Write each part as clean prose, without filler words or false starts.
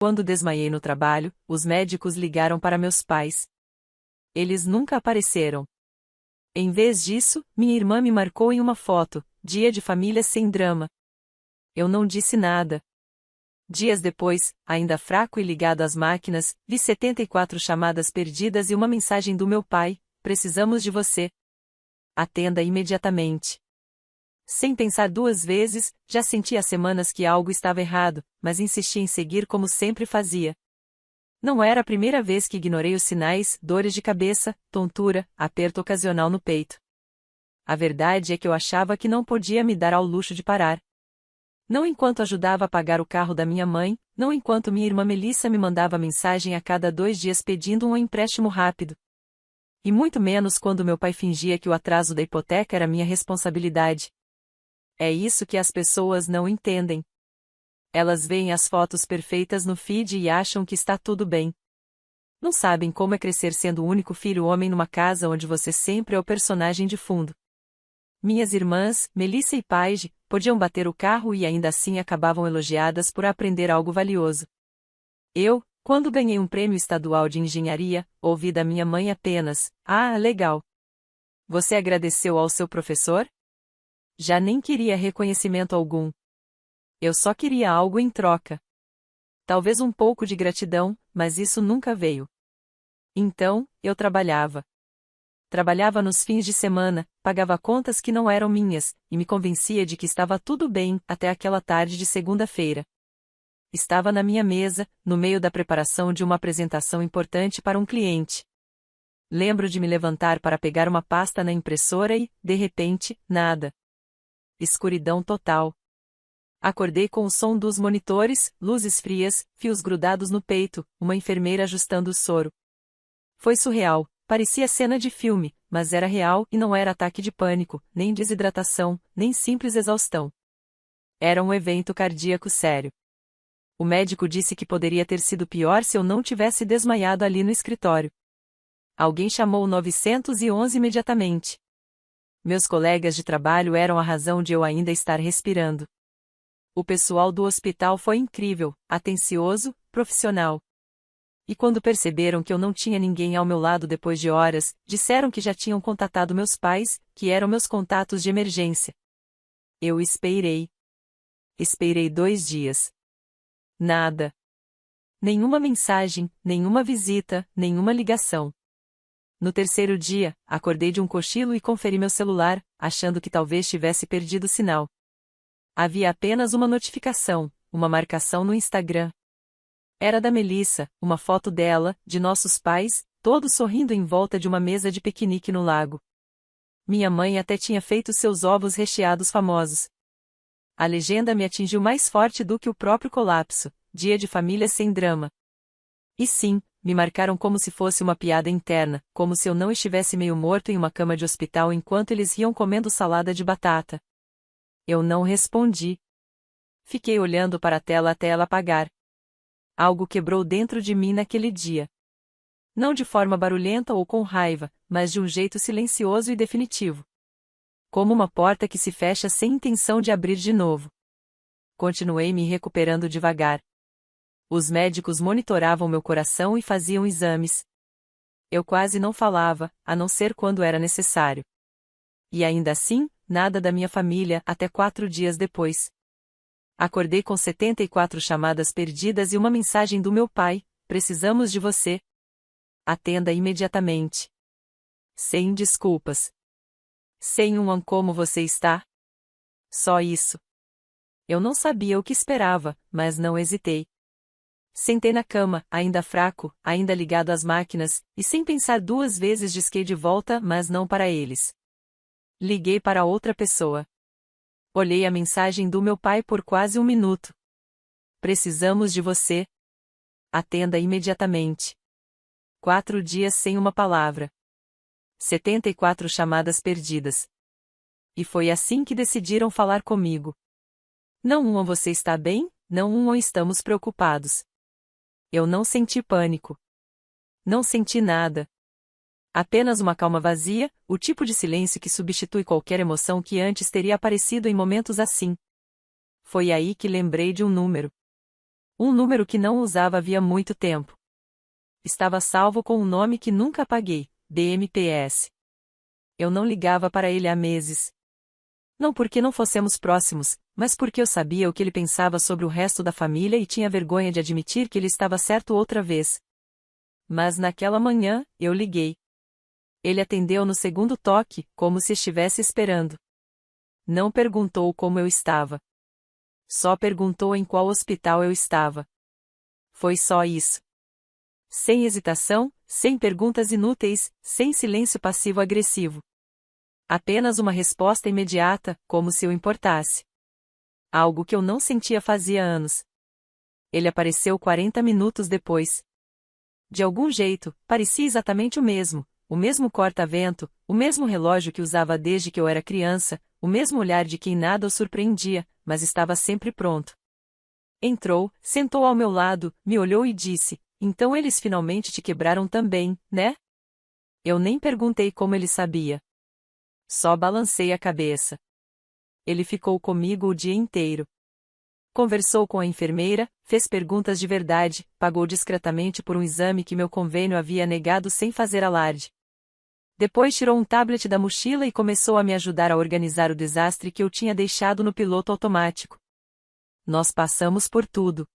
Quando desmaiei no trabalho, os médicos ligaram para meus pais. Eles nunca apareceram. Em vez disso, minha irmã me marcou em uma foto, dia de família sem drama. Eu não disse nada. Dias depois, ainda fraco e ligado às máquinas, vi 74 chamadas perdidas e uma mensagem do meu pai: precisamos de você. Atenda imediatamente. Sem pensar duas vezes, já senti há semanas que algo estava errado, mas insisti em seguir como sempre fazia. Não era a primeira vez que ignorei os sinais, dores de cabeça, tontura, aperto ocasional no peito. A verdade é que eu achava que não podia me dar ao luxo de parar. Não enquanto ajudava a pagar o carro da minha mãe, não enquanto minha irmã Melissa me mandava mensagem a cada 2 dias pedindo um empréstimo rápido. E muito menos quando meu pai fingia que o atraso da hipoteca era minha responsabilidade. É isso que as pessoas não entendem. Elas veem as fotos perfeitas no feed e acham que está tudo bem. Não sabem como é crescer sendo o único filho homem numa casa onde você sempre é o personagem de fundo. Minhas irmãs, Melissa e Paige, podiam bater o carro e ainda assim acabavam elogiadas por aprender algo valioso. Eu, quando ganhei um prêmio estadual de engenharia, ouvi da minha mãe apenas: "Ah, legal. Você agradeceu ao seu professor?" Já nem queria reconhecimento algum. Eu só queria algo em troca. Talvez um pouco de gratidão, mas isso nunca veio. Então, eu trabalhava. Trabalhava nos fins de semana, pagava contas que não eram minhas, e me convencia de que estava tudo bem, até aquela tarde de segunda-feira. Estava na minha mesa, no meio da preparação de uma apresentação importante para um cliente. Lembro de me levantar para pegar uma pasta na impressora e, de repente, nada. Escuridão total. Acordei com o som dos monitores, luzes frias, fios grudados no peito, uma enfermeira ajustando o soro. Foi surreal, parecia cena de filme, mas era real e não era ataque de pânico, nem desidratação, nem simples exaustão. Era um evento cardíaco sério. O médico disse que poderia ter sido pior se eu não tivesse desmaiado ali no escritório. Alguém chamou o 911 imediatamente. Meus colegas de trabalho eram a razão de eu ainda estar respirando. O pessoal do hospital foi incrível, atencioso, profissional. E quando perceberam que eu não tinha ninguém ao meu lado depois de horas, disseram que já tinham contatado meus pais, que eram meus contatos de emergência. Eu esperei. Esperei 2 dias. Nada. Nenhuma mensagem, nenhuma visita, nenhuma ligação. No terceiro dia, acordei de um cochilo e conferi meu celular, achando que talvez tivesse perdido o sinal. Havia apenas uma notificação, uma marcação no Instagram. Era da Melissa, uma foto dela, de nossos pais, todos sorrindo em volta de uma mesa de piquenique no lago. Minha mãe até tinha feito seus ovos recheados famosos. A legenda me atingiu mais forte do que o próprio colapso: dia de família sem drama. E sim, me marcaram como se fosse uma piada interna, como se eu não estivesse meio morto em uma cama de hospital enquanto eles riam comendo salada de batata. Eu não respondi. Fiquei olhando para a tela até ela apagar. Algo quebrou dentro de mim naquele dia. Não de forma barulhenta ou com raiva, mas de um jeito silencioso e definitivo. Como uma porta que se fecha sem intenção de abrir de novo. Continuei me recuperando devagar. Os médicos monitoravam meu coração e faziam exames. Eu quase não falava, a não ser quando era necessário. E ainda assim, nada da minha família até 4 dias depois. Acordei com 74 chamadas perdidas e uma mensagem do meu pai: precisamos de você. Atenda imediatamente. Sem desculpas. Sem um como você está? Só isso. Eu não sabia o que esperava, mas não hesitei. Sentei na cama, ainda fraco, ainda ligado às máquinas, e sem pensar 2 vezes disquei de volta, mas não para eles. Liguei para outra pessoa. Olhei a mensagem do meu pai por quase 1 minuto. Precisamos de você. Atenda imediatamente. 4 dias sem uma palavra. 74 chamadas perdidas. E foi assim que decidiram falar comigo. Não você está bem, não estamos preocupados. Eu não senti pânico. Não senti nada. Apenas uma calma vazia, o tipo de silêncio que substitui qualquer emoção que antes teria aparecido em momentos assim. Foi aí que lembrei de um número. Um número que não usava havia muito tempo. Estava salvo com um nome que nunca apaguei, DMPS. Eu não ligava para ele há meses. Não porque não fossemos próximos, mas porque eu sabia o que ele pensava sobre o resto da família e tinha vergonha de admitir que ele estava certo outra vez. Mas naquela manhã, eu liguei. Ele atendeu no segundo toque, como se estivesse esperando. Não perguntou como eu estava. Só perguntou em qual hospital eu estava. Foi só isso. Sem hesitação, sem perguntas inúteis, sem silêncio passivo-agressivo. Apenas uma resposta imediata, como se eu importasse. Algo que eu não sentia fazia anos. Ele apareceu 40 minutos depois. De algum jeito, parecia exatamente o mesmo corta-vento, o mesmo relógio que usava desde que eu era criança, o mesmo olhar de quem nada o surpreendia, mas estava sempre pronto. Entrou, sentou ao meu lado, me olhou e disse: "Então eles finalmente te quebraram também, né?" Eu nem perguntei como ele sabia. Só balancei a cabeça. Ele ficou comigo o dia inteiro. Conversou com a enfermeira, fez perguntas de verdade, pagou discretamente por um exame que meu convênio havia negado sem fazer alarde. Depois tirou um tablet da mochila e começou a me ajudar a organizar o desastre que eu tinha deixado no piloto automático. Nós passamos por tudo.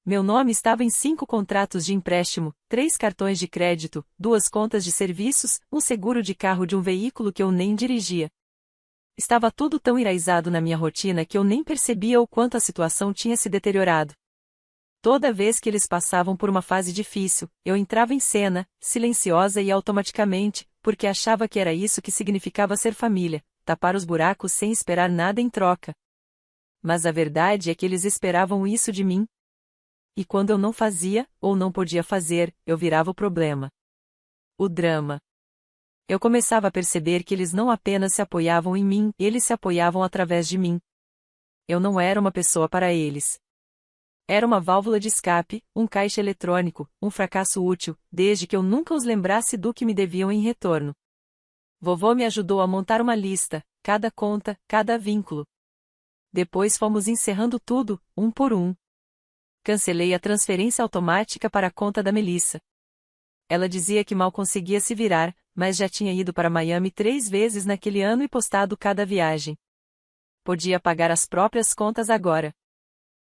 Meu nome estava em 5 contratos de empréstimo, 3 cartões de crédito, 2 contas de serviços, um seguro de carro de um veículo que eu nem dirigia. Estava tudo tão enraizado na minha rotina que eu nem percebia o quanto a situação tinha se deteriorado. Toda vez que eles passavam por uma fase difícil, eu entrava em cena, silenciosa e automaticamente, porque achava que era isso que significava ser família, tapar os buracos sem esperar nada em troca. Mas a verdade é que eles esperavam isso de mim. E quando eu não fazia, ou não podia fazer, eu virava o problema. O drama. Eu começava a perceber que eles não apenas se apoiavam em mim, eles se apoiavam através de mim. Eu não era uma pessoa para eles. Era uma válvula de escape, um caixa eletrônico, um fracasso útil, desde que eu nunca os lembrasse do que me deviam em retorno. Vovô me ajudou a montar uma lista, cada conta, cada vínculo. Depois fomos encerrando tudo, um por um. Cancelei a transferência automática para a conta da Melissa. Ela dizia que mal conseguia se virar, mas já tinha ido para Miami 3 vezes naquele ano e postado cada viagem. Podia pagar as próprias contas agora.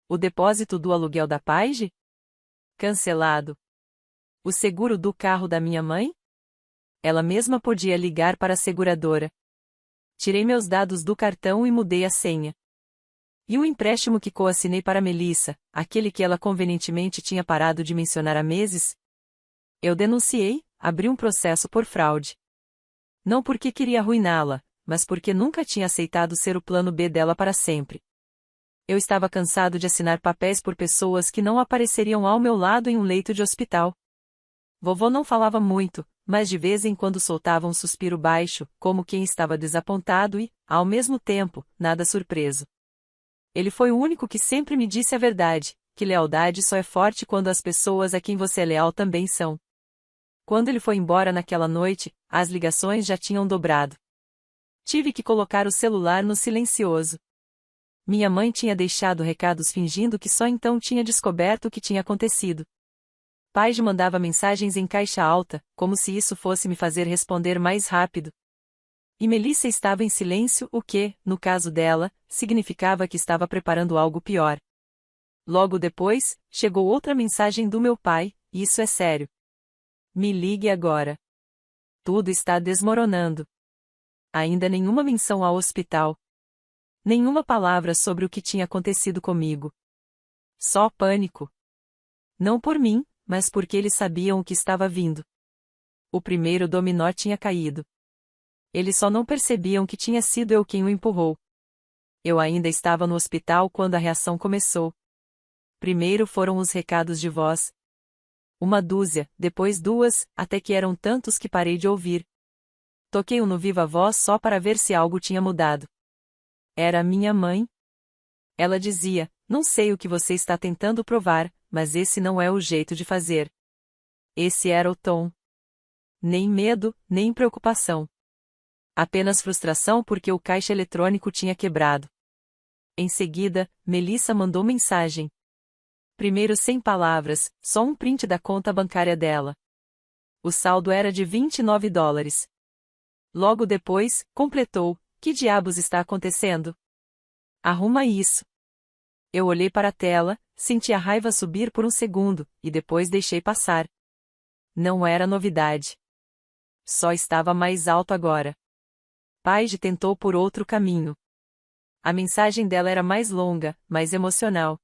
O depósito do aluguel da Paige? Cancelado. O seguro do carro da minha mãe? Ela mesma podia ligar para a seguradora. Tirei meus dados do cartão e mudei a senha. E o empréstimo que coassinei para Melissa, aquele que ela convenientemente tinha parado de mencionar há meses? Eu denunciei, abri um processo por fraude. Não porque queria arruiná-la, mas porque nunca tinha aceitado ser o plano B dela para sempre. Eu estava cansado de assinar papéis por pessoas que não apareceriam ao meu lado em um leito de hospital. Vovô não falava muito, mas de vez em quando soltava um suspiro baixo, como quem estava desapontado e, ao mesmo tempo, nada surpreso. Ele foi o único que sempre me disse a verdade, que lealdade só é forte quando as pessoas a quem você é leal também são. Quando ele foi embora naquela noite, as ligações já tinham dobrado. Tive que colocar o celular no silencioso. Minha mãe tinha deixado recados fingindo que só então tinha descoberto o que tinha acontecido. Paige mandava mensagens em caixa alta, como se isso fosse me fazer responder mais rápido. E Melissa estava em silêncio, o que, no caso dela, significava que estava preparando algo pior. Logo depois, chegou outra mensagem do meu pai: "Isso é sério. Me ligue agora. Tudo está desmoronando." Ainda nenhuma menção ao hospital. Nenhuma palavra sobre o que tinha acontecido comigo. Só pânico. Não por mim, mas porque eles sabiam o que estava vindo. O primeiro dominó tinha caído. Eles só não percebiam que tinha sido eu quem o empurrou. Eu ainda estava no hospital quando a reação começou. Primeiro foram os recados de voz. 1 dúzia, depois 2, até que eram tantos que parei de ouvir. Toquei no viva voz só para ver se algo tinha mudado. Era minha mãe. Ela dizia: "Não sei o que você está tentando provar, mas esse não é o jeito de fazer." Esse era o tom. Nem medo, nem preocupação. Apenas frustração porque o caixa eletrônico tinha quebrado. Em seguida, Melissa mandou mensagem. Primeiro sem palavras, só um print da conta bancária dela. O saldo era de $29. Logo depois, completou: que diabos está acontecendo? Arruma isso. Eu olhei para a tela, senti a raiva subir por um segundo, e depois deixei passar. Não era novidade. Só estava mais alto agora. Paige tentou por outro caminho. A mensagem dela era mais longa, mais emocional.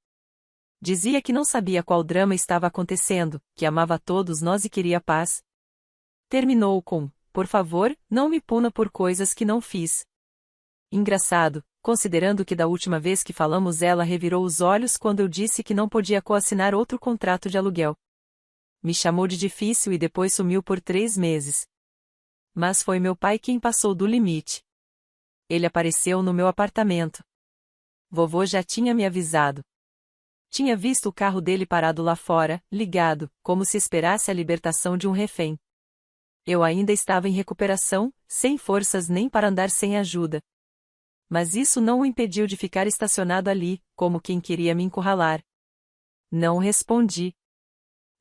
Dizia que não sabia qual drama estava acontecendo, que amava todos nós e queria paz. Terminou com: por favor, não me puna por coisas que não fiz. Engraçado, considerando que da última vez que falamos ela revirou os olhos quando eu disse que não podia coassinar outro contrato de aluguel. Me chamou de difícil e depois sumiu por 3 meses. Mas foi meu pai quem passou do limite. Ele apareceu no meu apartamento. Vovô já tinha me avisado. Tinha visto o carro dele parado lá fora, ligado, como se esperasse a libertação de um refém. Eu ainda estava em recuperação, sem forças nem para andar sem ajuda. Mas isso não o impediu de ficar estacionado ali, como quem queria me encurralar. Não respondi.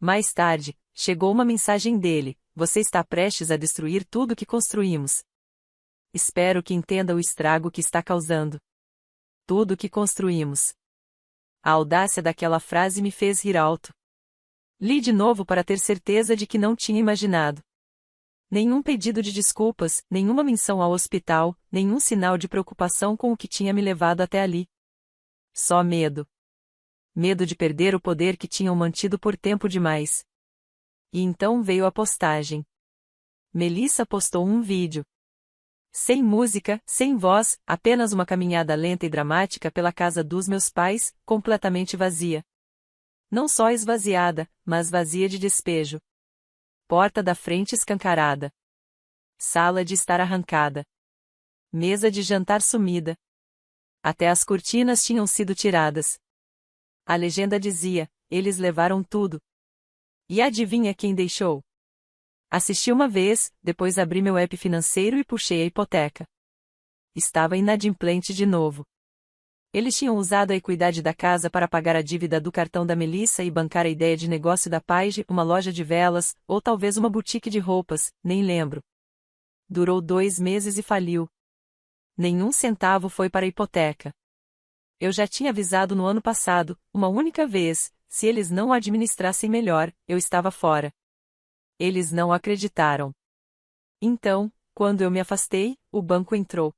Mais tarde, chegou uma mensagem dele: você está prestes a destruir tudo que construímos. Espero que entenda o estrago que está causando. Tudo que construímos. A audácia daquela frase me fez rir alto. Li de novo para ter certeza de que não tinha imaginado. Nenhum pedido de desculpas, nenhuma menção ao hospital, nenhum sinal de preocupação com o que tinha me levado até ali. Só medo. Medo de perder o poder que tinham mantido por tempo demais. E então veio a postagem. Melissa postou um vídeo. Sem música, sem voz, apenas uma caminhada lenta e dramática pela casa dos meus pais, completamente vazia. Não só esvaziada, mas vazia de despejo. Porta da frente escancarada. Sala de estar arrancada. Mesa de jantar sumida. Até as cortinas tinham sido tiradas. A legenda dizia: eles levaram tudo. E adivinha quem deixou? Assisti uma vez, depois abri meu app financeiro e puxei a hipoteca. Estava inadimplente de novo. Eles tinham usado a equidade da casa para pagar a dívida do cartão da Melissa e bancar a ideia de negócio da Paige, uma loja de velas, ou talvez uma boutique de roupas, nem lembro. Durou 2 meses e faliu. Nenhum centavo foi para a hipoteca. Eu já tinha avisado no ano passado, uma única vez: se eles não a administrassem melhor, eu estava fora. Eles não acreditaram. Então, quando eu me afastei, o banco entrou.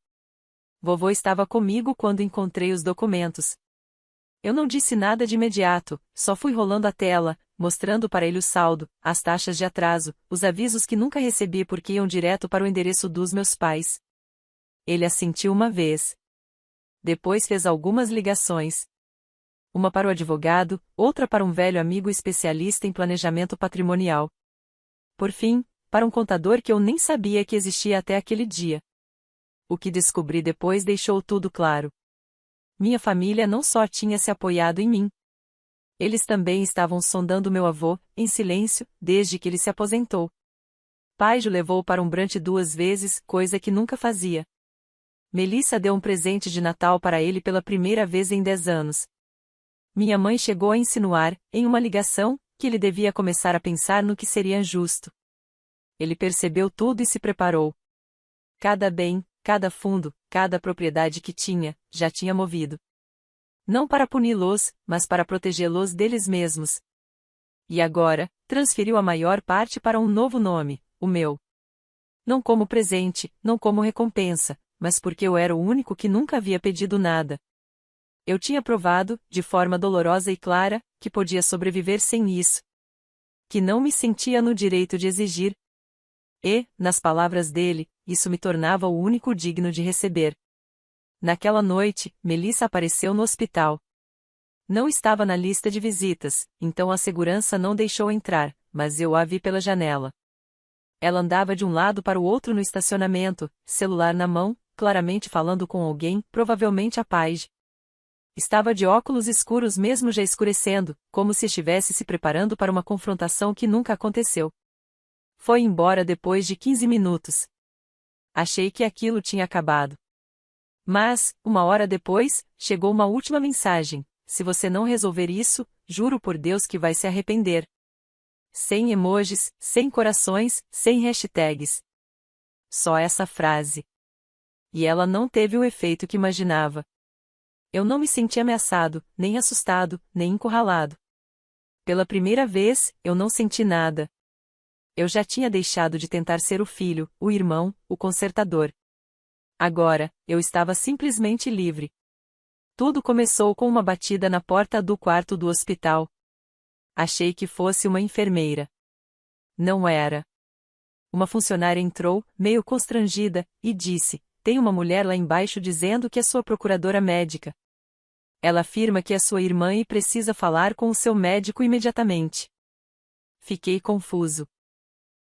Vovô estava comigo quando encontrei os documentos. Eu não disse nada de imediato, só fui rolando a tela, mostrando para ele o saldo, as taxas de atraso, os avisos que nunca recebi porque iam direto para o endereço dos meus pais. Ele assentiu uma vez. Depois fez algumas ligações. Uma para o advogado, outra para um velho amigo especialista em planejamento patrimonial. Por fim, para um contador que eu nem sabia que existia até aquele dia. O que descobri depois deixou tudo claro. Minha família não só tinha se apoiado em mim. Eles também estavam sondando meu avô, em silêncio, desde que ele se aposentou. Paige o levou para um brunch 2 vezes, coisa que nunca fazia. Melissa deu um presente de Natal para ele pela primeira vez em 10 anos. Minha mãe chegou a insinuar, em uma ligação, que ele devia começar a pensar no que seria justo. Ele percebeu tudo e se preparou. Cada bem, cada fundo, cada propriedade que tinha, já tinha movido. Não para puni-los, mas para protegê-los deles mesmos. E agora, transferiu a maior parte para um novo nome, o meu. Não como presente, não como recompensa, mas porque eu era o único que nunca havia pedido nada. Eu tinha provado, de forma dolorosa e clara, que podia sobreviver sem isso. Que não me sentia no direito de exigir. E, nas palavras dele, isso me tornava o único digno de receber. Naquela noite, Melissa apareceu no hospital. Não estava na lista de visitas, então a segurança não deixou entrar, mas eu a vi pela janela. Ela andava de um lado para o outro no estacionamento, celular na mão, claramente falando com alguém, provavelmente a Paige. Estava de óculos escuros mesmo já escurecendo, como se estivesse se preparando para uma confrontação que nunca aconteceu. Foi embora depois de 15 minutos. Achei que aquilo tinha acabado. Mas, 1 hora depois, chegou uma última mensagem: se você não resolver isso, juro por Deus que vai se arrepender. Sem emojis, sem corações, sem hashtags. Só essa frase. E ela não teve o efeito que imaginava. Eu não me senti ameaçado, nem assustado, nem encurralado. Pela primeira vez, eu não senti nada. Eu já tinha deixado de tentar ser o filho, o irmão, o consertador. Agora, eu estava simplesmente livre. Tudo começou com uma batida na porta do quarto do hospital. Achei que fosse uma enfermeira. Não era. Uma funcionária entrou, meio constrangida, e disse: "Tem uma mulher lá embaixo dizendo que é sua procuradora médica. Ela afirma que é sua irmã e precisa falar com o seu médico imediatamente." Fiquei confuso.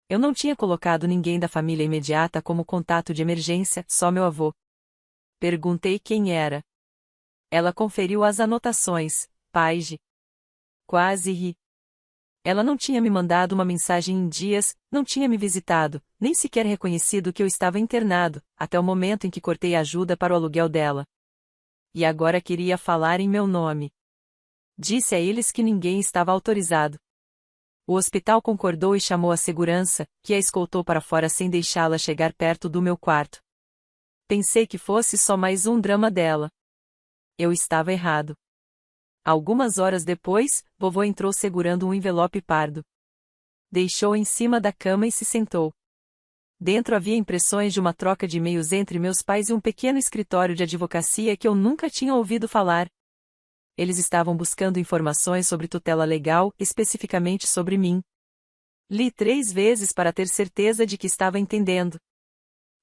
Eu não tinha colocado ninguém da família imediata como contato de emergência, só meu avô. Perguntei quem era. Ela conferiu as anotações. Paige. Quase ri. Ela não tinha me mandado uma mensagem em dias, não tinha me visitado, nem sequer reconhecido que eu estava internado, até o momento em que cortei a ajuda para o aluguel dela. E agora queria falar em meu nome. Disse a eles que ninguém estava autorizado. O hospital concordou e chamou a segurança, que a escoltou para fora sem deixá-la chegar perto do meu quarto. Pensei que fosse só mais um drama dela. Eu estava errado. Algumas horas depois, vovô entrou segurando um envelope pardo. Deixou em cima da cama e se sentou. Dentro havia impressões de uma troca de e-mails entre meus pais e um pequeno escritório de advocacia que eu nunca tinha ouvido falar. Eles estavam buscando informações sobre tutela legal, especificamente sobre mim. Li 3 vezes para ter certeza de que estava entendendo.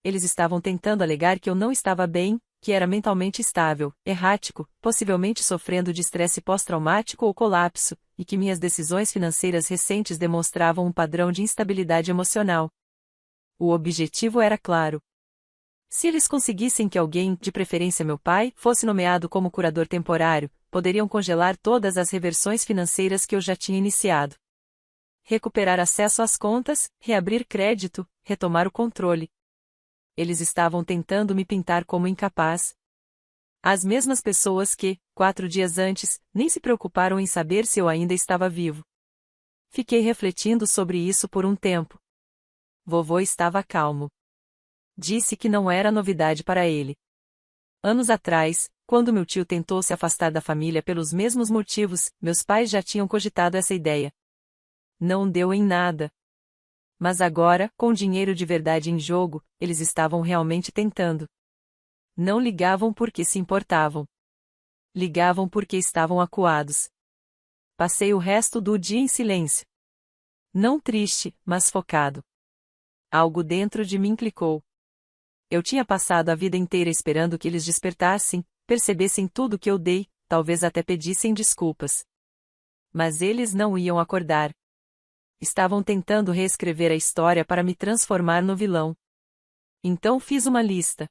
Eles estavam tentando alegar que eu não estava bem, que era mentalmente estável, errático, possivelmente sofrendo de estresse pós-traumático ou colapso, e que minhas decisões financeiras recentes demonstravam um padrão de instabilidade emocional. O objetivo era claro. Se eles conseguissem que alguém, de preferência meu pai, fosse nomeado como curador temporário, poderiam congelar todas as reversões financeiras que eu já tinha iniciado. Recuperar acesso às contas, reabrir crédito, retomar o controle. Eles estavam tentando me pintar como incapaz. As mesmas pessoas que, 4 dias antes, nem se preocuparam em saber se eu ainda estava vivo. Fiquei refletindo sobre isso por um tempo. Vovô estava calmo. Disse que não era novidade para ele. Anos atrás, quando meu tio tentou se afastar da família pelos mesmos motivos, meus pais já tinham cogitado essa ideia. Não deu em nada. Mas agora, com dinheiro de verdade em jogo, eles estavam realmente tentando. Não ligavam porque se importavam. Ligavam porque estavam acuados. Passei o resto do dia em silêncio. Não triste, mas focado. Algo dentro de mim clicou. Eu tinha passado a vida inteira esperando que eles despertassem, percebessem tudo que eu dei, talvez até pedissem desculpas. Mas eles não iam acordar. Estavam tentando reescrever a história para me transformar no vilão. Então fiz uma lista.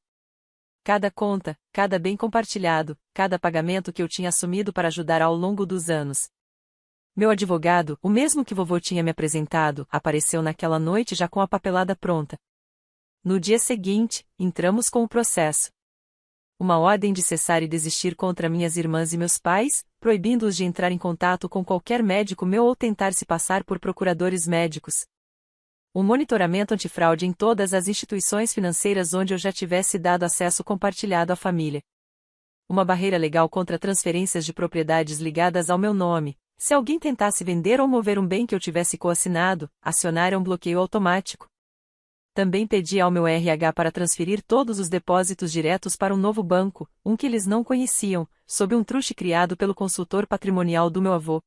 Cada conta, cada bem compartilhado, cada pagamento que eu tinha assumido para ajudar ao longo dos anos. Meu advogado, o mesmo que vovô tinha me apresentado, apareceu naquela noite já com a papelada pronta. No dia seguinte, entramos com o processo. Uma ordem de cessar e desistir contra minhas irmãs e meus pais, proibindo-os de entrar em contato com qualquer médico meu ou tentar se passar por procuradores médicos. Um monitoramento antifraude em todas as instituições financeiras onde eu já tivesse dado acesso compartilhado à família. Uma barreira legal contra transferências de propriedades ligadas ao meu nome. Se alguém tentasse vender ou mover um bem que eu tivesse coassinado, acionar um bloqueio automático. Também pedi ao meu RH para transferir todos os depósitos diretos para um novo banco, um que eles não conheciam, sob um truste criado pelo consultor patrimonial do meu avô.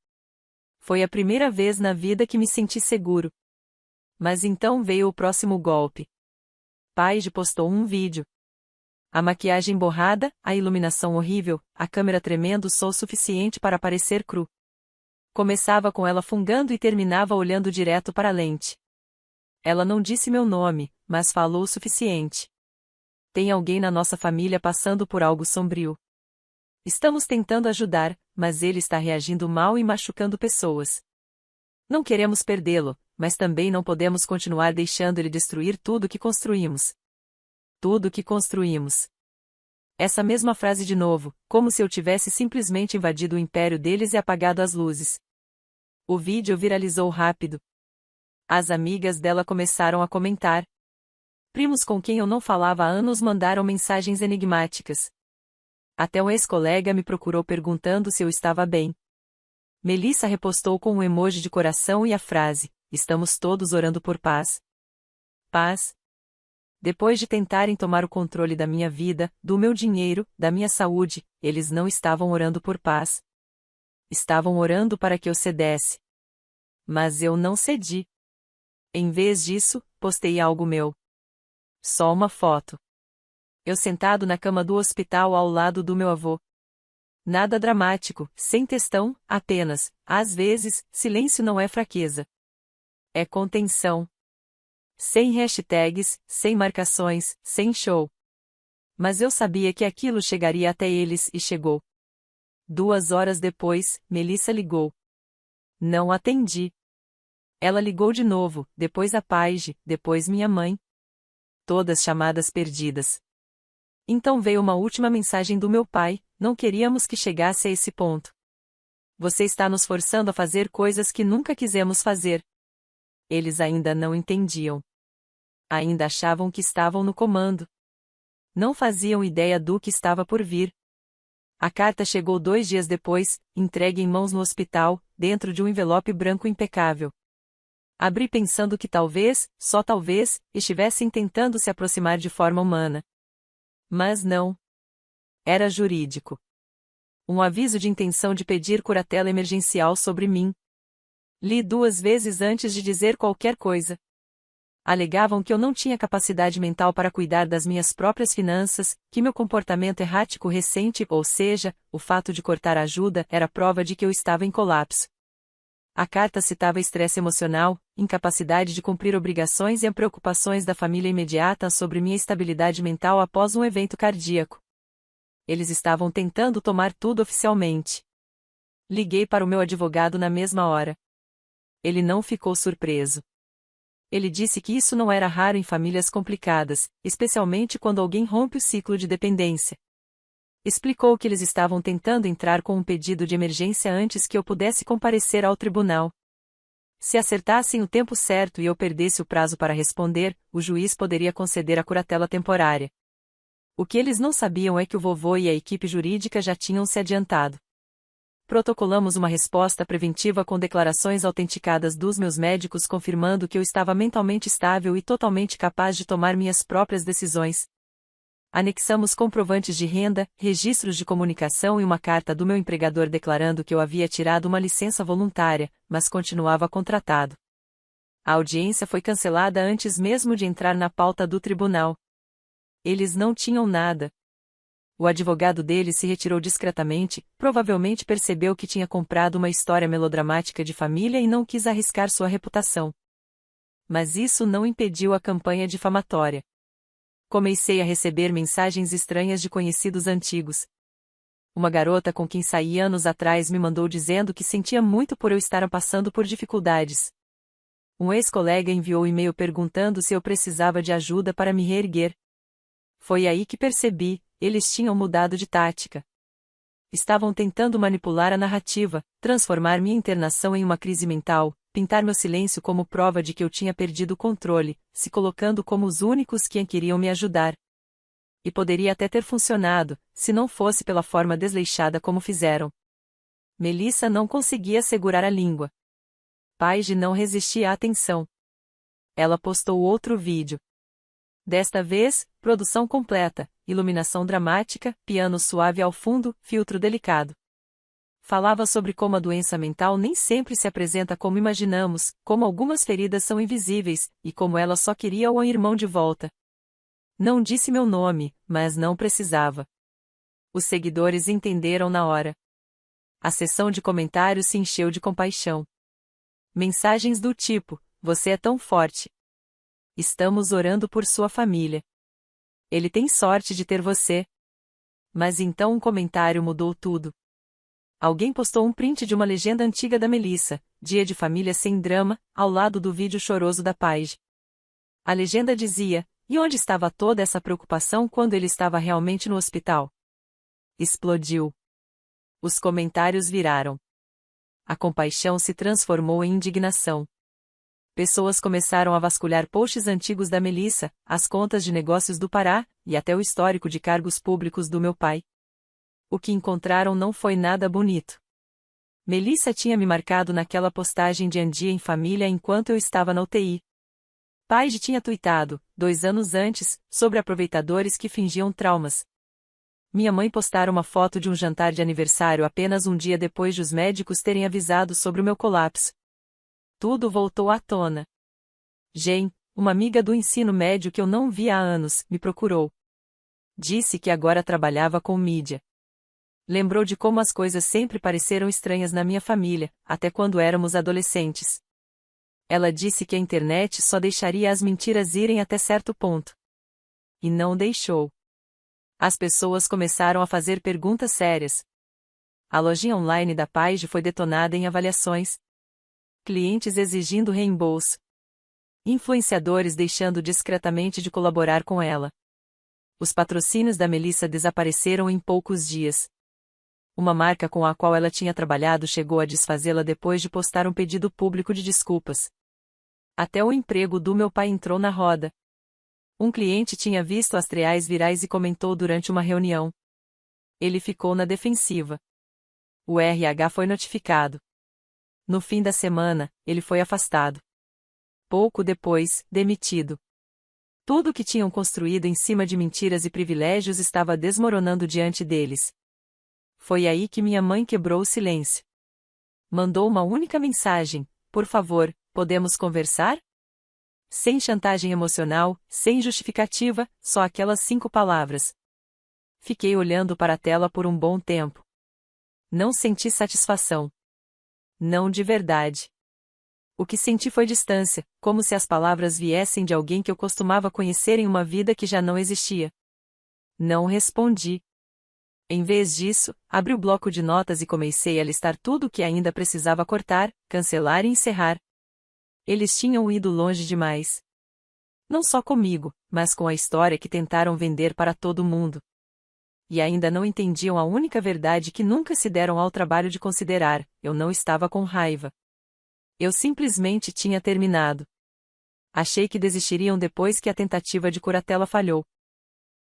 Foi a primeira vez na vida que me senti seguro. Mas então veio o próximo golpe. Paige postou um vídeo. A maquiagem borrada, a iluminação horrível, a câmera tremendo só o suficiente para parecer cru. Começava com ela fungando e terminava olhando direto para a lente. Ela não disse meu nome, mas falou o suficiente. Tem alguém na nossa família passando por algo sombrio. Estamos tentando ajudar, mas ele está reagindo mal e machucando pessoas. Não queremos perdê-lo, mas também não podemos continuar deixando ele destruir tudo que construímos. Tudo que construímos. Essa mesma frase de novo, como se eu tivesse simplesmente invadido o império deles e apagado as luzes. O vídeo viralizou rápido. As amigas dela começaram a comentar. Primos com quem eu não falava há anos mandaram mensagens enigmáticas. Até um ex-colega me procurou perguntando se eu estava bem. Melissa repostou com um emoji de coração e a frase: "Estamos todos orando por paz." Paz? Depois de tentarem tomar o controle da minha vida, do meu dinheiro, da minha saúde, eles não estavam orando por paz. Estavam orando para que eu cedesse. Mas eu não cedi. Em vez disso, postei algo meu. Só uma foto. Eu sentado na cama do hospital ao lado do meu avô. Nada dramático, sem textão, apenas, às vezes, silêncio não é fraqueza. É contenção. Sem hashtags, sem marcações, sem show. Mas eu sabia que aquilo chegaria até eles e chegou. 2 horas depois, Melissa ligou. Não atendi. Ela ligou de novo, depois a Paige, depois minha mãe. Todas chamadas perdidas. Então veio uma última mensagem do meu pai: "Não queríamos que chegasse a esse ponto. Você está nos forçando a fazer coisas que nunca quisemos fazer." Eles ainda não entendiam. Ainda achavam que estavam no comando. Não faziam ideia do que estava por vir. A carta chegou 2 dias depois, entregue em mãos no hospital, dentro de um envelope branco impecável. Abri pensando que talvez, só talvez, estivessem tentando se aproximar de forma humana. Mas não. Era jurídico. Um aviso de intenção de pedir curatela emergencial sobre mim. Li 2 vezes antes de dizer qualquer coisa. Alegavam que eu não tinha capacidade mental para cuidar das minhas próprias finanças, que meu comportamento errático recente, ou seja, o fato de cortar ajuda, era prova de que eu estava em colapso. A carta citava estresse emocional, incapacidade de cumprir obrigações e preocupações da família imediata sobre minha estabilidade mental após um evento cardíaco. Eles estavam tentando tomar tudo oficialmente. Liguei para o meu advogado na mesma hora. Ele não ficou surpreso. Ele disse que isso não era raro em famílias complicadas, especialmente quando alguém rompe o ciclo de dependência. Explicou que eles estavam tentando entrar com um pedido de emergência antes que eu pudesse comparecer ao tribunal. Se acertassem o tempo certo e eu perdesse o prazo para responder, o juiz poderia conceder a curatela temporária. O que eles não sabiam é que o vovô e a equipe jurídica já tinham se adiantado. Protocolamos uma resposta preventiva com declarações autenticadas dos meus médicos confirmando que eu estava mentalmente estável e totalmente capaz de tomar minhas próprias decisões. Anexamos comprovantes de renda, registros de comunicação e uma carta do meu empregador declarando que eu havia tirado uma licença voluntária, mas continuava contratado. A audiência foi cancelada antes mesmo de entrar na pauta do tribunal. Eles não tinham nada. O advogado dele se retirou discretamente, provavelmente percebeu que tinha comprado uma história melodramática de família e não quis arriscar sua reputação. Mas isso não impediu a campanha difamatória. Comecei a receber mensagens estranhas de conhecidos antigos. Uma garota com quem saí anos atrás me mandou dizendo que sentia muito por eu estar passando por dificuldades. Um ex-colega enviou e-mail perguntando se eu precisava de ajuda para me reerguer. Foi aí que percebi. Eles tinham mudado de tática. Estavam tentando manipular a narrativa, transformar minha internação em uma crise mental, pintar meu silêncio como prova de que eu tinha perdido o controle, se colocando como os únicos que queriam me ajudar. E poderia até ter funcionado, se não fosse pela forma desleixada como fizeram. Melissa não conseguia segurar a língua. Paige não resistia à atenção. Ela postou outro vídeo. Desta vez, produção completa, iluminação dramática, piano suave ao fundo, filtro delicado. Falava sobre como a doença mental nem sempre se apresenta como imaginamos, como algumas feridas são invisíveis, e como ela só queria o irmão de volta. Não disse meu nome, mas não precisava. Os seguidores entenderam na hora. A seção de comentários se encheu de compaixão. Mensagens do tipo: "Você é tão forte. Estamos orando por sua família. Ele tem sorte de ter você." Mas então um comentário mudou tudo. Alguém postou um print de uma legenda antiga da Melissa, "Dia de família sem drama", ao lado do vídeo choroso da Paige. A legenda dizia: E onde estava toda essa preocupação quando ele estava realmente no hospital? Explodiu. Os comentários viraram. A compaixão se transformou em indignação. Pessoas começaram a vasculhar posts antigos da Melissa, as contas de negócios do Pará, e até o histórico de cargos públicos do meu pai. O que encontraram não foi nada bonito. Melissa tinha me marcado naquela postagem de Andia em família enquanto eu estava na UTI. Paige tinha tuitado, 2 anos antes, sobre aproveitadores que fingiam traumas. Minha mãe postara uma foto de um jantar de aniversário apenas um dia depois de os médicos terem avisado sobre o meu colapso. Tudo voltou à tona. Jen, uma amiga do ensino médio que eu não via há anos, me procurou. Disse que agora trabalhava com mídia. Lembrou de como as coisas sempre pareceram estranhas na minha família, até quando éramos adolescentes. Ela disse que a internet só deixaria as mentiras irem até certo ponto. E não deixou. As pessoas começaram a fazer perguntas sérias. A lojinha online da Paige foi detonada em avaliações. Clientes exigindo reembolso. Influenciadores deixando discretamente de colaborar com ela. Os patrocínios da Melissa desapareceram em poucos dias. Uma marca com a qual ela tinha trabalhado chegou a desfazê-la depois de postar um pedido público de desculpas. Até o emprego do meu pai entrou na roda. Um cliente tinha visto as reais virais e comentou durante uma reunião. Ele ficou na defensiva. O RH foi notificado. No fim da semana, ele foi afastado. Pouco depois, demitido. Tudo o que tinham construído em cima de mentiras e privilégios estava desmoronando diante deles. Foi aí que minha mãe quebrou o silêncio. Mandou uma única mensagem: por favor, podemos conversar? Sem chantagem emocional, sem justificativa, só aquelas 5 palavras. Fiquei olhando para a tela por um bom tempo. Não senti satisfação. Não de verdade. O que senti foi distância, como se as palavras viessem de alguém que eu costumava conhecer em uma vida que já não existia. Não respondi. Em vez disso, abri o bloco de notas e comecei a listar tudo o que ainda precisava cortar, cancelar e encerrar. Eles tinham ido longe demais. Não só comigo, mas com a história que tentaram vender para todo mundo. E ainda não entendiam a única verdade que nunca se deram ao trabalho de considerar: eu não estava com raiva. Eu simplesmente tinha terminado. Achei que desistiriam depois que a tentativa de curatela falhou.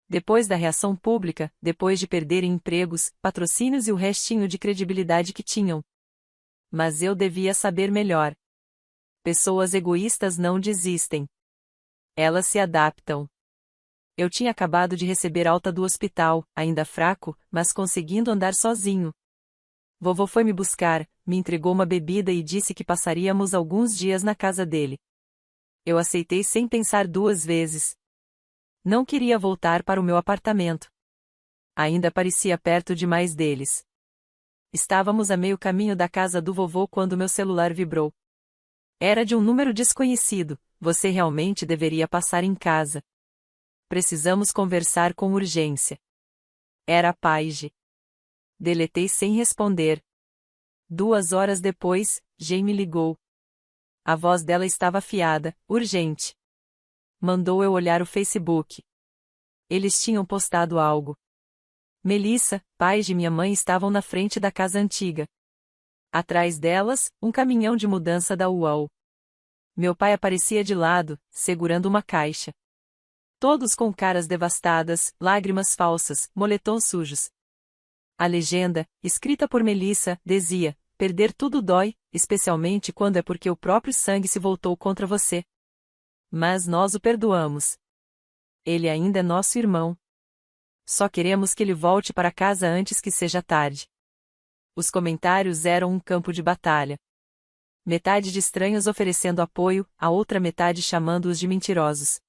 Depois da reação pública, depois de perderem empregos, patrocínios e o restinho de credibilidade que tinham. Mas eu devia saber melhor. Pessoas egoístas não desistem. Elas se adaptam. Eu tinha acabado de receber alta do hospital, ainda fraco, mas conseguindo andar sozinho. Vovô foi me buscar, me entregou uma bebida e disse que passaríamos alguns dias na casa dele. Eu aceitei sem pensar 2 vezes. Não queria voltar para o meu apartamento. Ainda parecia perto demais deles. Estávamos a meio caminho da casa do vovô quando meu celular vibrou. Era de um número desconhecido: você realmente deveria passar em casa. Precisamos conversar com urgência. Era a Paige. Deletei sem responder. 2 horas depois, Jen me ligou. A voz dela estava afiada, urgente. Mandou eu olhar o Facebook. Eles tinham postado algo. Melissa, Paige e minha mãe estavam na frente da casa antiga. Atrás delas, um caminhão de mudança da UAU. Meu pai aparecia de lado, segurando uma caixa. Todos com caras devastadas, lágrimas falsas, moletons sujos. A legenda, escrita por Melissa, dizia: perder tudo dói, especialmente quando é porque o próprio sangue se voltou contra você. Mas nós o perdoamos. Ele ainda é nosso irmão. Só queremos que ele volte para casa antes que seja tarde. Os comentários eram um campo de batalha. Metade de estranhos oferecendo apoio, a outra metade chamando-os de mentirosos.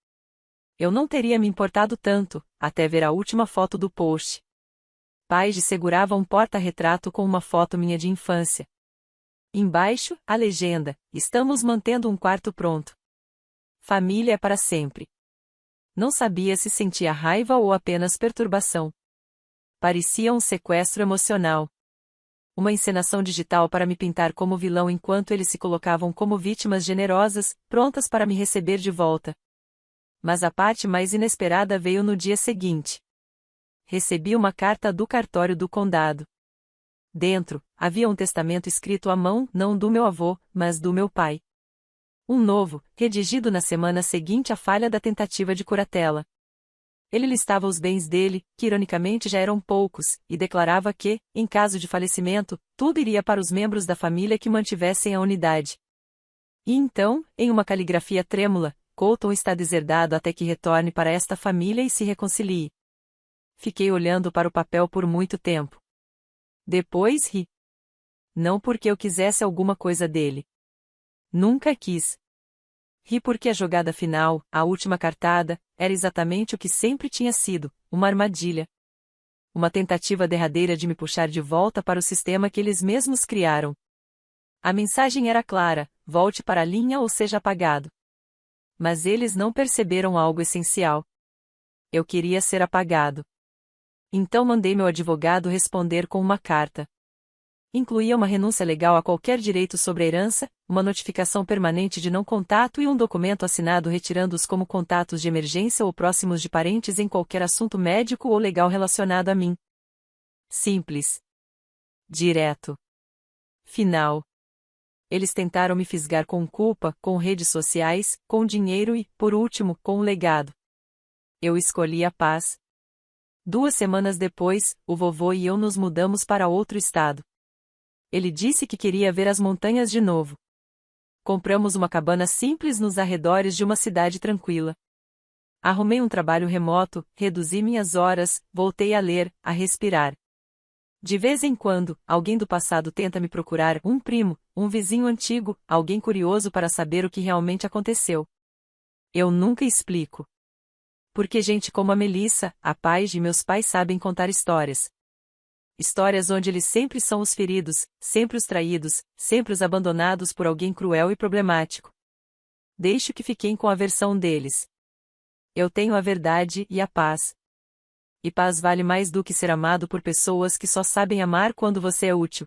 Eu não teria me importado tanto, até ver a última foto do post. Paige segurava um porta-retrato com uma foto minha de infância. Embaixo, a legenda: estamos mantendo um quarto pronto. Família é para sempre. Não sabia se sentia raiva ou apenas perturbação. Parecia um sequestro emocional. Uma encenação digital para me pintar como vilão enquanto eles se colocavam como vítimas generosas, prontas para me receber de volta. Mas a parte mais inesperada veio no dia seguinte. Recebi uma carta do cartório do condado. Dentro, havia um testamento escrito à mão, não do meu avô, mas do meu pai. Um novo, redigido na semana seguinte à falha da tentativa de curatela. Ele listava os bens dele, que ironicamente já eram poucos, e declarava que, em caso de falecimento, tudo iria para os membros da família que mantivessem a unidade. E então, em uma caligrafia trêmula, Colton está deserdado até que retorne para esta família e se reconcilie. Fiquei olhando para o papel por muito tempo. Depois ri. Não porque eu quisesse alguma coisa dele. Nunca quis. Ri porque a jogada final, a última cartada, era exatamente o que sempre tinha sido, uma armadilha. Uma tentativa derradeira de me puxar de volta para o sistema que eles mesmos criaram. A mensagem era clara: volte para a linha ou seja apagado. Mas eles não perceberam algo essencial. Eu queria ser apagado. Então mandei meu advogado responder com uma carta. Incluía uma renúncia legal a qualquer direito sobre a herança, uma notificação permanente de não contato e um documento assinado retirando-os como contatos de emergência ou próximos de parentes em qualquer assunto médico ou legal relacionado a mim. Simples. Direto. Final. Eles tentaram me fisgar com culpa, com redes sociais, com dinheiro e, por último, com um legado. Eu escolhi a paz. 2 semanas depois, o vovô e eu nos mudamos para outro estado. Ele disse que queria ver as montanhas de novo. Compramos uma cabana simples nos arredores de uma cidade tranquila. Arrumei um trabalho remoto, reduzi minhas horas, voltei a ler, a respirar. De vez em quando, alguém do passado tenta me procurar, um primo, um vizinho antigo, alguém curioso para saber o que realmente aconteceu. Eu nunca explico. Porque gente como a Melissa, a pai de meus pais, sabem contar histórias. Histórias onde eles sempre são os feridos, sempre os traídos, sempre os abandonados por alguém cruel e problemático. Deixo que fiquem com a versão deles. Eu tenho a verdade e a paz. E paz vale mais do que ser amado por pessoas que só sabem amar quando você é útil.